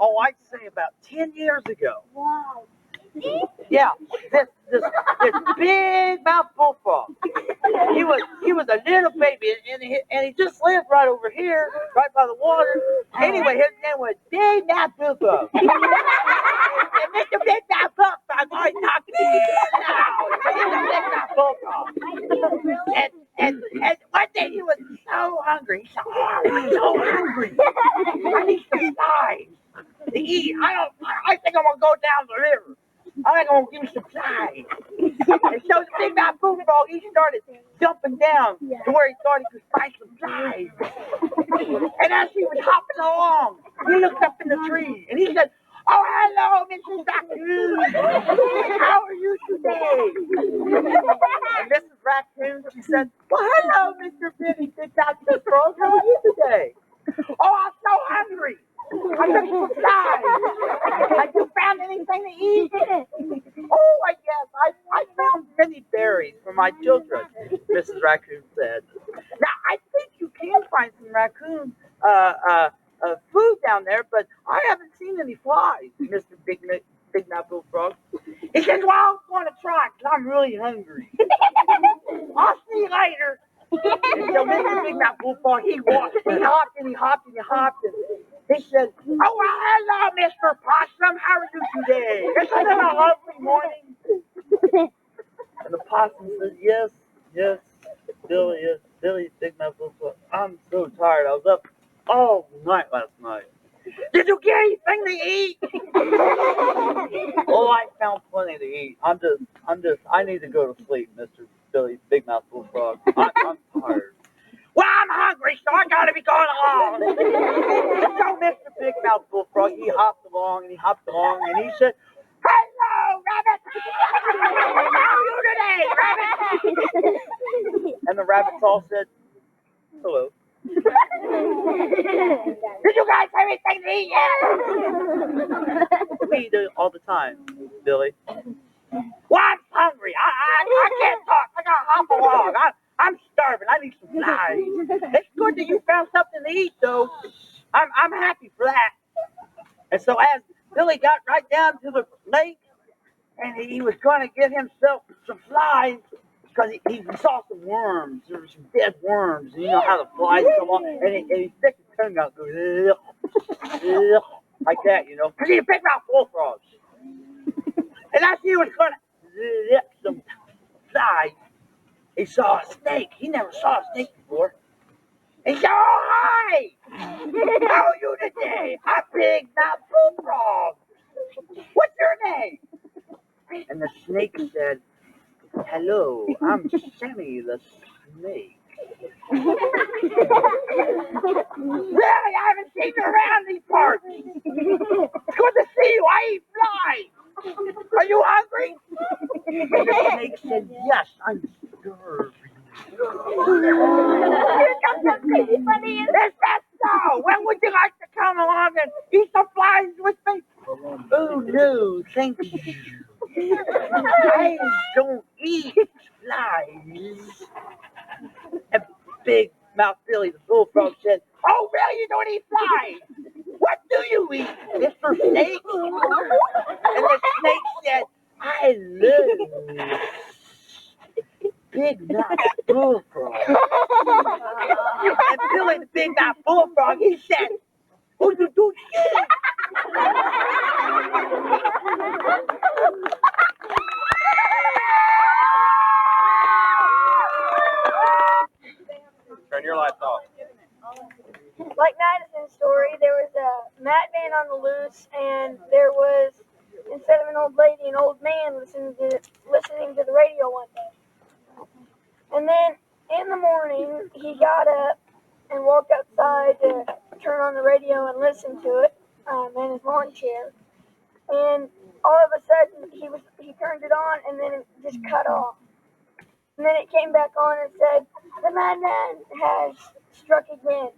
Oh, I'd say about 10 years ago. Wow. Yeah, this big mouth bullfrog. He was a little baby, and he just lived right over here, right by the water. Anyway, his name was Big Mouth Bullfrog. And Mr. Big Mouth Bullfrog always talking to me now. He's a Big Mouth Bullfrog. And one day he was so hungry. He said, "Oh, I'm so hungry. I need some flies to eat. I think I'm gonna go down the river. I think I'm gonna give me some flies." And so the Big Mouth Bullfrog, he started jumping down to where he thought he could find some flies. And as he was hopping along, he looked up in the tree and he said, "Oh, hello, Mrs. Raccoon. How are you today?" And Mrs. Raccoon, she said, "Well, hello, Mr. Big Mouth Bullfrog. How are you today?" "Oh, I'm so hungry. I took some flies. Have you found anything to eat?" "Oh, I guess. I found many berries for my children," Mrs. Raccoon said. "Now, I think you can find some raccoon food down there, but I haven't seen any flies," Mr. Big Mouth Bullfrog. He says, "Well, I want to try because I'm really hungry. I'll see you later." And so Mr. Big Mouth Bullfrog, he walked, he hopped and he hopped and he hopped and he said, "Oh, well, hello, Mr. Possum. How are you today? Isn't it a lovely morning?" And the possum said, yes, Billy, Big Mouth Bullfrog. I'm so tired. I was up all night last night. "Did you get anything to eat?" "Oh, I found plenty to eat. I need to go to sleep, Mr. Billy, Big Mouth Bullfrog. I'm tired." "Well, I'm hungry, so I gotta be going along." And so Mr. Big Mouth Bullfrog, he hopped along and he said, "Hello, rabbit! How are you today, rabbit?" And the rabbits all said, "Hello." "Did you guys have anything to eat yet?" "We eat it all the time, Billy." "Well, I'm hungry. I can't talk. I gotta hop along. I'm starving. I need some flies. It's good that you found something to eat, though. I'm happy for that." And so as Billy got right down to the lake, and he was going to get himself some flies, because he saw some worms. There were some dead worms. And you know how the flies come on, and he sticks his tongue out, goes, "Ugh," like that, you know. Because he's a Big Mouth Bullfrog. And as he was going to get some flies, he saw a snake. He never saw a snake before. He said, "Oh, hi! How are you today? I'm Big Mouth Bullfrog. What's your name?" And the snake said, "Hello, I'm Sammy the Snake." "Really? I haven't seen you around these parts. It's good to see you. I eat flies. Are you hungry?" And the snake said, "Yes, I'm starving." "Is that so? When would you like to come along and eat some flies with me?" "Oh, no, thank you. I don't eat flies." And Big Mouth Billy the Bullfrog said, "Oh, really? You don't eat flies? What do you eat, Mr. Snake?" And the snake said, "I love Big Mouth Bullfrog." big mouth bullfrog, he said, "Oh, you do shit." Turn your lights off. Like Madison's story, there was a madman on the loose, and there was, instead of an old lady, an old man listening to the radio one day. And then in the morning, he got up and walked outside to turn on the radio and listen to it in his lawn chair. And all of a sudden, he turned it on, and then it just cut off. And then it came back on and said, "The madman has struck again."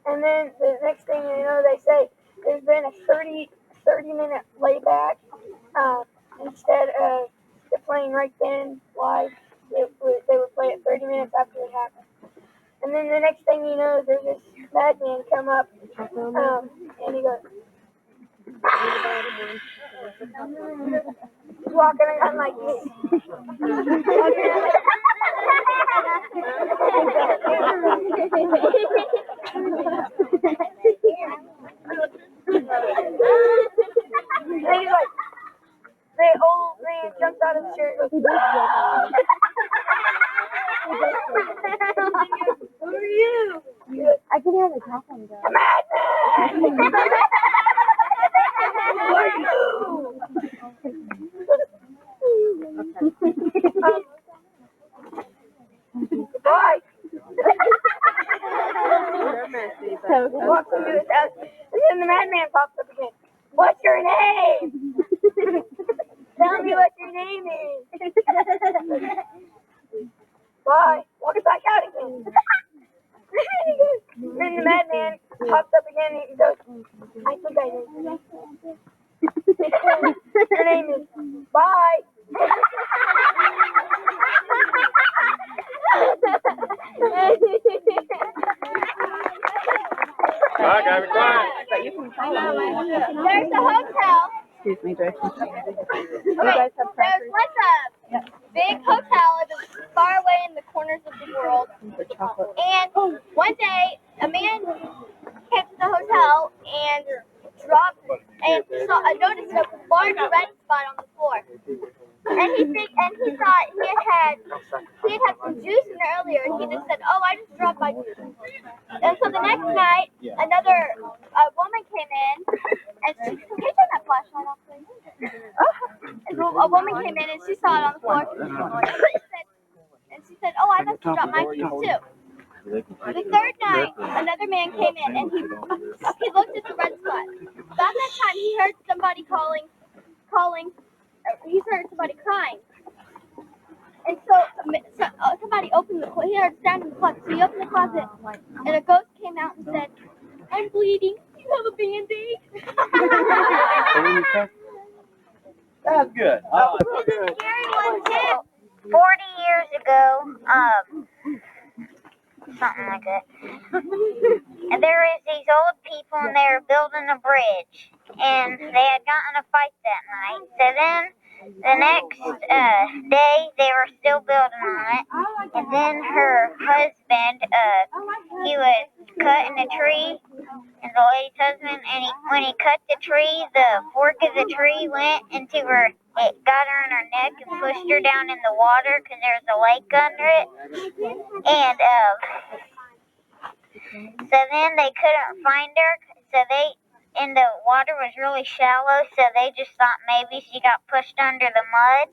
And then the next thing you know, they say there's been a 30-minute layback instead of playing right then live. They would play it 30 minutes after it happened. And then the next thing you know, there's this madman come up and he goes, he's walking around like this. And he's like, the old man jumps out of the chair and goes, "Who are you?" I can hear the talking though. Who are you? Goodbye. Walks into his house, and then the madman pops up again. "What's your name? Tell me what your name is." Bye. Walk it back out again. Then the madman pops up again and he goes, "I think I know your name. Your name is Bye." All right, guys, be quiet. There's a hotel. Excuse me, Jason. Okay, there's like a big hotel. It was far away in the corners of the world. And one day, a man came to the hotel and dropped and noticed a large red spot on the floor. And he thought he had some juice in there earlier, and he just said, "Oh, I just dropped my juice." And so the next night, another woman came in, and she said, "Can you turn that flashlight off, please?" And a woman came in, and she saw it on the floor, and she said, "Oh, I must have dropped my juice too." The third night, another man came in, and he looked at the red spot. About that time, he heard somebody calling. He heard somebody crying. And so somebody opened he heard a sound in the closet. So he opened the closet, and a ghost came out and said, "I'm bleeding. You have a Band-Aid?" That's good. Scary one too. 40 years ago, something like that. And there is these old people and they were building a bridge. And they had gotten in a fight that night. So then the next day they were still building on it. And then her husband, he was cutting a tree. And the lady's husband, and when he cut the tree, the fork of the tree went into her, it got her in her neck and pushed her down in the water because there was a lake under it. And so then they couldn't find her. And the water was really shallow, so they just thought maybe she got pushed under the mud.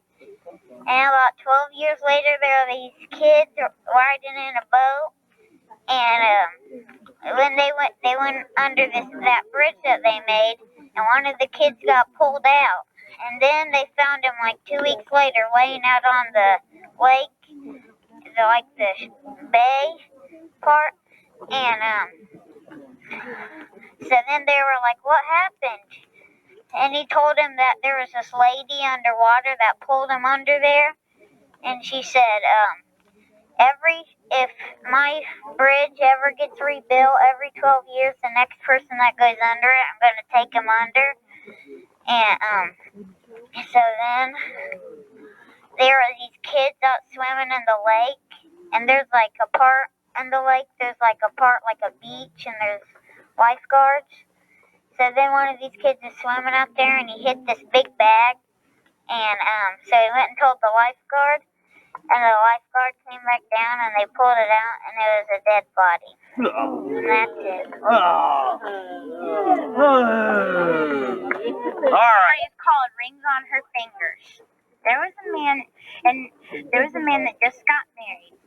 And about 12 years later, there are these kids riding in a boat. And when they went under that bridge that they made, and one of the kids got pulled out. And then they found him like 2 weeks later laying out on the lake, the bay part. And so then they were like, "What happened?" And he told him that there was this lady underwater that pulled him under there. And she said, if my bridge ever gets rebuilt every 12 years, the next person that goes under it, I'm going to take him under. And so then there are these kids out swimming in the lake, and there's like a part in the lake, there's like a part like a beach, and there's lifeguards. So then one of these kids is swimming out there, and he hit this big bag, and so he went and told the lifeguard, and the lifeguard came back down, and they pulled it out, and it was a dead body. And that's it. Alright. It's called Rings on Her Fingers. There was a man that just got married,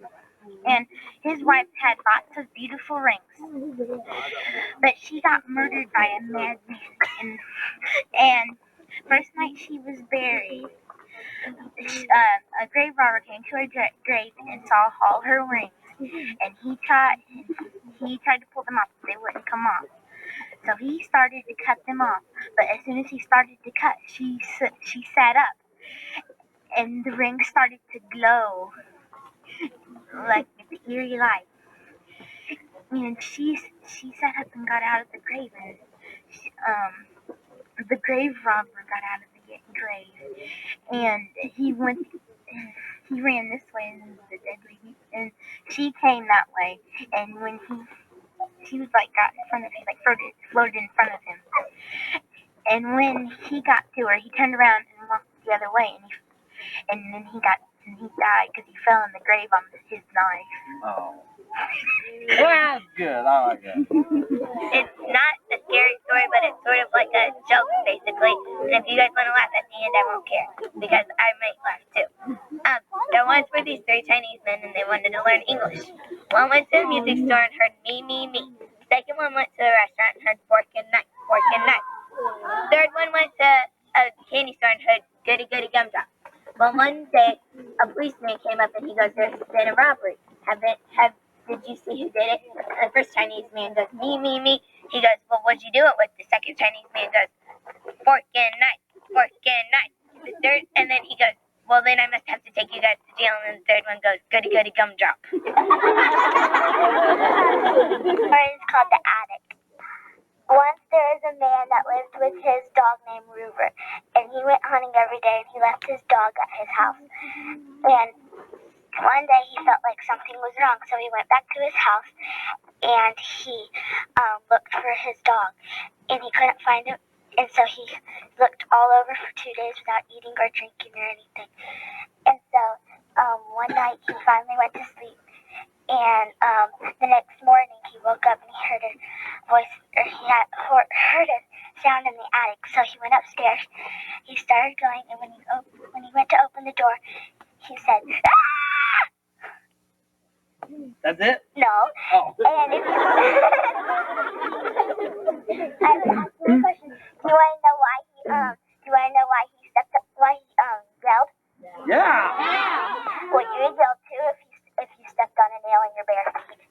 and his wife had lots of beautiful rings, but she got murdered by a madman. And first night she was buried, a grave robber came to her grave and saw all her rings, and he tried to pull them off, but they wouldn't come off. So he started to cut them off, but as soon as he started to cut, she sat up, and the rings started to glow like with eerie light. And she sat up and got out of the grave, and the grave robber got out of the grave, and he ran this way, and the dead lady, and she came that way, and when she was like got in front of him, like floated in front of him, and when he got to her, he turned around and walked the other way, and then he died because he fell in the grave on his knife. Oh. That's good. I like that. It's not a scary story, but it's sort of like a joke, basically. And if you guys want to laugh at the end, I won't care, because I might laugh too. There once were these 3 Chinese men, and they wanted to learn English. One went to a music store and heard me, me, me. Second one went to a restaurant and heard fork and knife, fork and knife. Third one went to a candy store and heard goody, goody, gumdrop. Well, one day, a policeman came up and he goes, "There's been a robbery. Did you see who did it?" The first Chinese man goes, "Me, me, me." He goes, "Well, what'd you do it with?" The second Chinese man goes, "Fork and knife, fork and knife." The third, and then he goes, "Well, then I must have to take you guys to jail." And then the third one goes, "Goody, goody, gumdrop." Or it's called The Attic. Once there was a man that lived with his dog named Rover, and he went hunting every day, and he left his dog at his house. And one day he felt like something was wrong, so he went back to his house, and he looked for his dog, and he couldn't find him, and so he looked all over for 2 days without eating or drinking or anything. And so one night he finally went to sleep, and the next morning he woke up and he heard a voice, or he had heard a sound in the attic. So he went upstairs. He started going, and when he went to open the door, he said, "Ah!" That's it? No. Oh. And if I have a question. Do I know why he stepped up? Why he yelled? Yeah. Well, you would yell too if you stepped on a nail in your bare feet.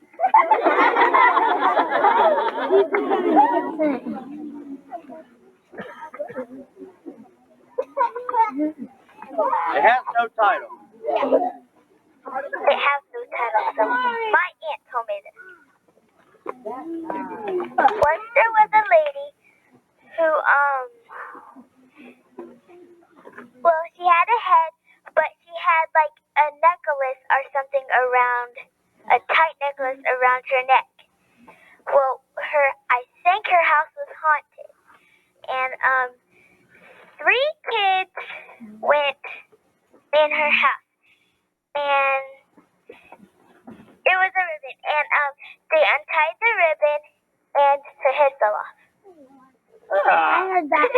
It has no title. It has no title, so my aunt told me this. Once there was a lady who, well, she had a head, but she had like a necklace or something around, a tight necklace around her neck. Well, I think her house was haunted, and 3 kids went in her house, and it was a ribbon, and they untied the ribbon, and her head fell off. Ah. I heard that.